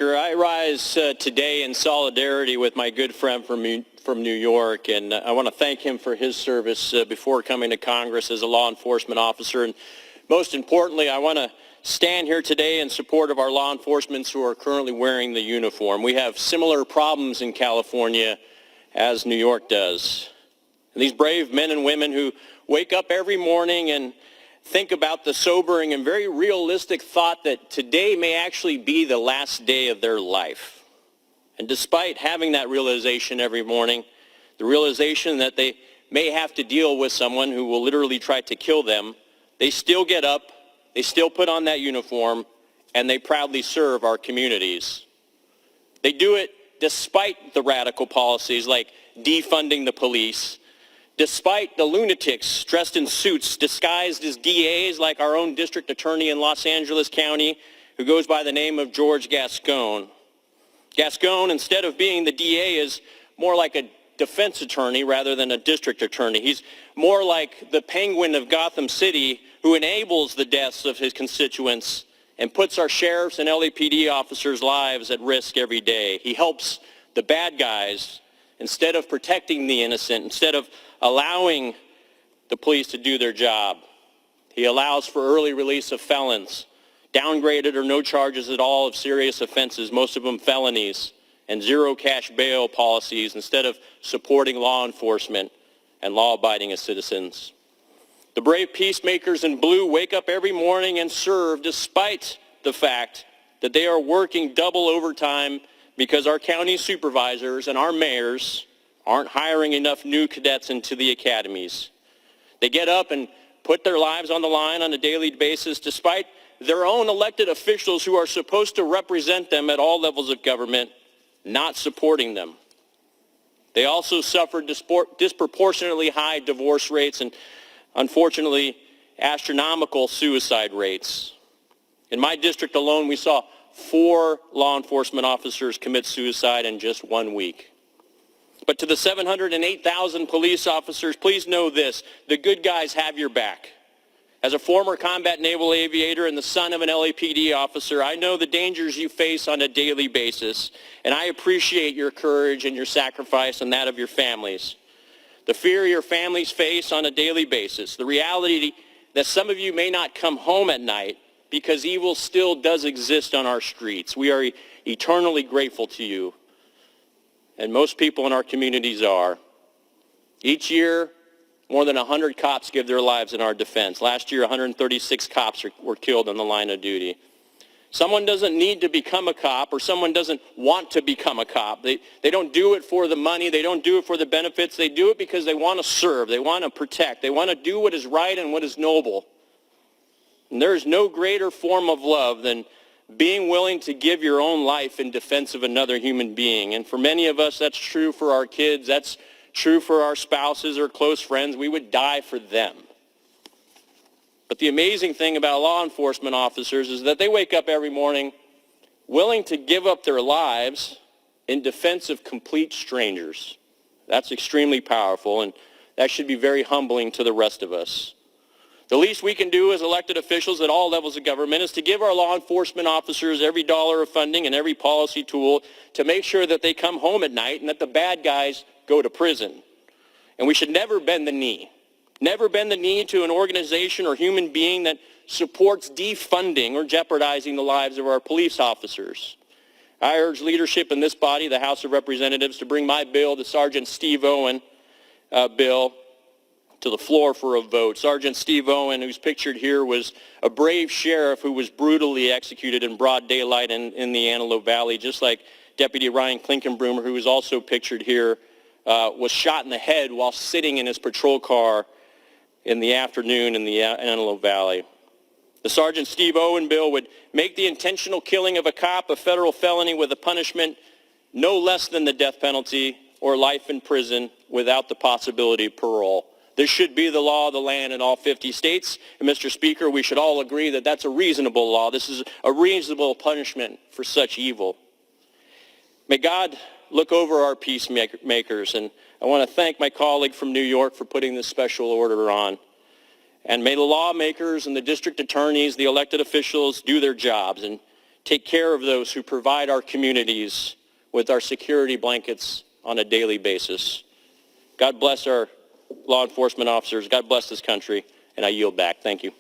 Speaker. I rise today in solidarity with my good friend from New York, and I want to thank him for his service before coming to Congress as a law enforcement officer. And most importantly, I want to stand here today in support of our law enforcement who are currently wearing the uniform. We have similar problems in California as New York does. And these brave men and women who wake up every morning and think about the sobering and very realistic thought that today may actually be the last day of their life. And despite having that realization every morning, the realization that they may have to deal with someone who will literally try to kill them, they still get up, they still put on that uniform, and they proudly serve our communities. They do it despite the radical policies like defunding the police, despite the lunatics dressed in suits disguised as DAs like our own district attorney in Los Angeles County, who goes by the name of George Gascon. Gascon, instead of being the DA, is more like a defense attorney rather than a district attorney. He's more like the Penguin of Gotham City, who enables the deaths of his constituents and puts our sheriffs and LAPD officers' lives at risk every day. He helps the bad guys instead of protecting the innocent, instead of allowing the police to do their job. He allows for early release of felons, downgraded or no charges at all of serious offenses, most of them felonies, and zero cash bail policies instead of supporting law enforcement and law-abiding citizens. The brave peacemakers in blue wake up every morning and serve despite the fact that they are working double overtime because our county supervisors and our mayors aren't hiring enough new cadets into the academies. They get up and put their lives on the line on a daily basis despite their own elected officials who are supposed to represent them at all levels of government not supporting them. They also suffer disproportionately high divorce rates and, unfortunately, astronomical suicide rates. In my district alone, we saw 4 law enforcement officers commit suicide in just 1 week. But to the 708,000 police officers, please know this: the good guys have your back. As a former combat naval aviator and the son of an LAPD officer, I know the dangers you face on a daily basis, and I appreciate your courage and your sacrifice and that of your families. The fear your families face on a daily basis, the reality that some of you may not come home at night because evil still does exist on our streets. We are eternally grateful to you, and most people in our communities are. Each year, more than 100 cops give their lives in our defense. Last year, 136 cops were killed on the line of duty. Someone doesn't need to become a cop, or someone doesn't want to become a cop. They don't do it for the money. They don't do it for the benefits. They do it because they want to serve. They want to protect. They want to do what is right and what is noble. And there is no greater form of love than being willing to give your own life in defense of another human being. And for many of us, that's true for our kids. That's true for our spouses or close friends. We would die for them. But the amazing thing about law enforcement officers is that they wake up every morning willing to give up their lives in defense of complete strangers. That's extremely powerful, and that should be very humbling to the rest of us. The least we can do as elected officials at all levels of government is to give our law enforcement officers every dollar of funding and every policy tool to make sure that they come home at night and that the bad guys go to prison. And we should never bend the knee. Never bend the knee to an organization or human being that supports defunding or jeopardizing the lives of our police officers. I urge leadership in this body, the House of Representatives, to bring my bill, the Sergeant Steve Owen bill, to the floor for a vote. Sergeant Steve Owen, who's pictured here, was a brave sheriff who was brutally executed in broad daylight in the Antelope Valley, just like Deputy Ryan Klinkenbroomer, who is also pictured here, was shot in the head while sitting in his patrol car in the afternoon in the Antelope Valley. The Sergeant Steve Owen bill would make the intentional killing of a cop a federal felony with a punishment no less than the death penalty or life in prison without the possibility of parole. This should be the law of the land in all 50 states. And Mr. Speaker, we should all agree that that's a reasonable law. This is a reasonable punishment for such evil. May God look over our peacemakers, and I want to thank my colleague from New York for putting this special order on. And may the lawmakers and the district attorneys, the elected officials, do their jobs. And take care of those who provide our communities with our security blankets on a daily basis. God bless our law enforcement officers. God bless this country, and I yield back. Thank you.